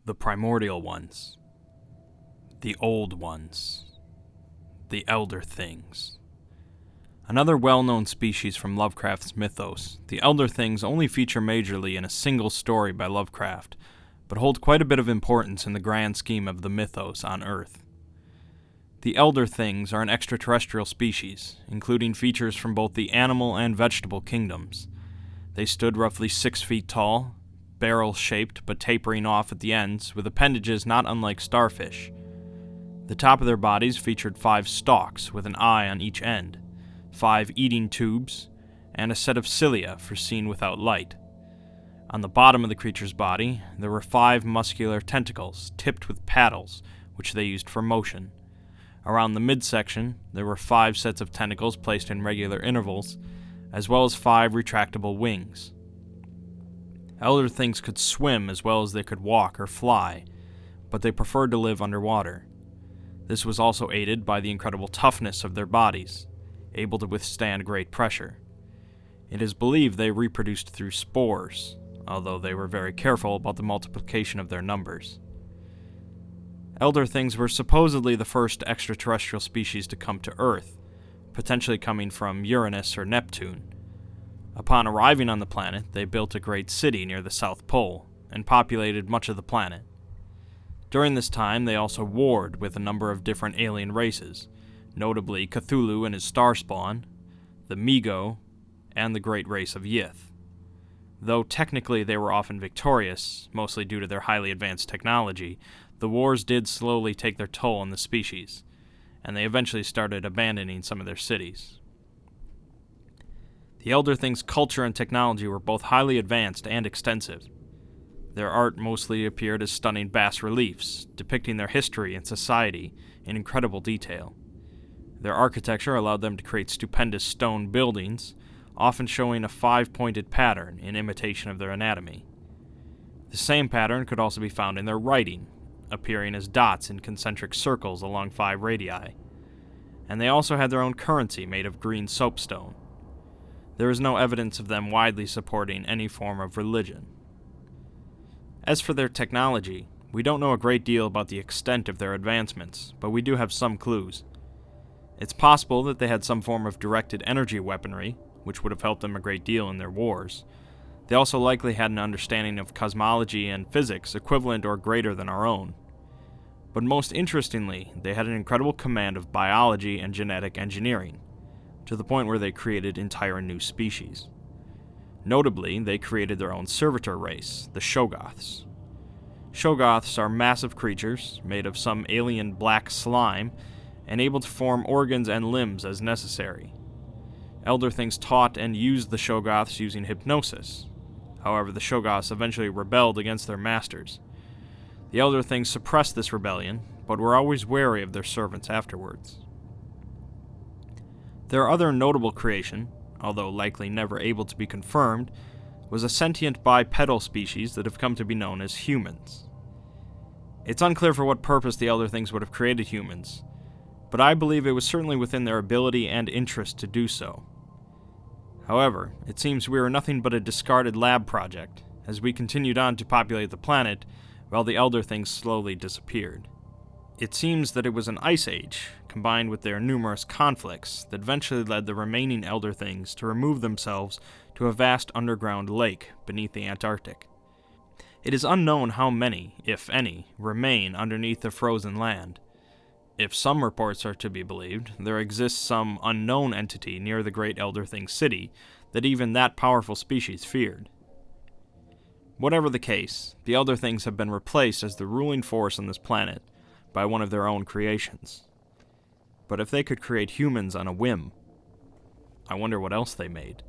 The primordial ones. The old ones. The Elder Things. Another well-known species from Lovecraft's mythos, the Elder Things only feature majorly in a single story by Lovecraft, but hold quite a bit of importance in the grand scheme of the mythos on Earth. The Elder Things are an extraterrestrial species, including features from both the animal and vegetable kingdoms. They stood roughly 6 feet tall, barrel-shaped but tapering off at the ends, with appendages not unlike starfish. The top of their bodies featured 5 stalks with an eye on each end, 5 eating tubes, and a set of cilia for seeing without light. On the bottom of the creature's body, there were 5 muscular tentacles tipped with paddles, which they used for motion. Around the midsection, there were 5 sets of tentacles placed in regular intervals, as well as 5 retractable wings. Elder Things could swim as well as they could walk or fly, but they preferred to live underwater. This was also aided by the incredible toughness of their bodies, able to withstand great pressure. It is believed they reproduced through spores, although they were very careful about the multiplication of their numbers. Elder Things were supposedly the first extraterrestrial species to come to Earth, potentially coming from Uranus or Neptune. Upon arriving on the planet, they built a great city near the South Pole, and populated much of the planet. During this time, they also warred with a number of different alien races, notably Cthulhu and his starspawn, the Migo, and the great race of Yith. Though technically they were often victorious, mostly due to their highly advanced technology, the wars did slowly take their toll on the species, and they eventually started abandoning some of their cities. The Elder Things' culture and technology were both highly advanced and extensive. Their art mostly appeared as stunning bas-reliefs, depicting their history and society in incredible detail. Their architecture allowed them to create stupendous stone buildings, often showing a 5-pointed pattern in imitation of their anatomy. The same pattern could also be found in their writing, appearing as dots in concentric circles along 5 radii. And they also had their own currency made of green soapstone. There is no evidence of them widely supporting any form of religion. As for their technology, we don't know a great deal about the extent of their advancements, but we do have some clues. It's possible that they had some form of directed energy weaponry, which would have helped them a great deal in their wars. They also likely had an understanding of cosmology and physics equivalent or greater than our own. But most interestingly, they had an incredible command of biology and genetic engineering, to the point where they created entire new species. Notably, they created their own servitor race, the Shoggoths. Shoggoths are massive creatures, made of some alien black slime, and able to form organs and limbs as necessary. Elder Things taught and used the Shoggoths using hypnosis. However, the Shoggoths eventually rebelled against their masters. The Elder Things suppressed this rebellion, but were always wary of their servants afterwards. Their other notable creation, although likely never able to be confirmed, was a sentient bipedal species that have come to be known as humans. It's unclear for what purpose the Elder Things would have created humans, but I believe it was certainly within their ability and interest to do so. However, it seems we were nothing but a discarded lab project, as we continued on to populate the planet, while the Elder Things slowly disappeared. It seems that it was an ice age, combined with their numerous conflicts, that eventually led the remaining Elder Things to remove themselves to a vast underground lake beneath the Antarctic. It is unknown how many, if any, remain underneath the frozen land. If some reports are to be believed, there exists some unknown entity near the great Elder Thing city that even that powerful species feared. Whatever the case, the Elder Things have been replaced as the ruling force on this planet by one of their own creations. But if they could create humans on a whim, I wonder what else they made.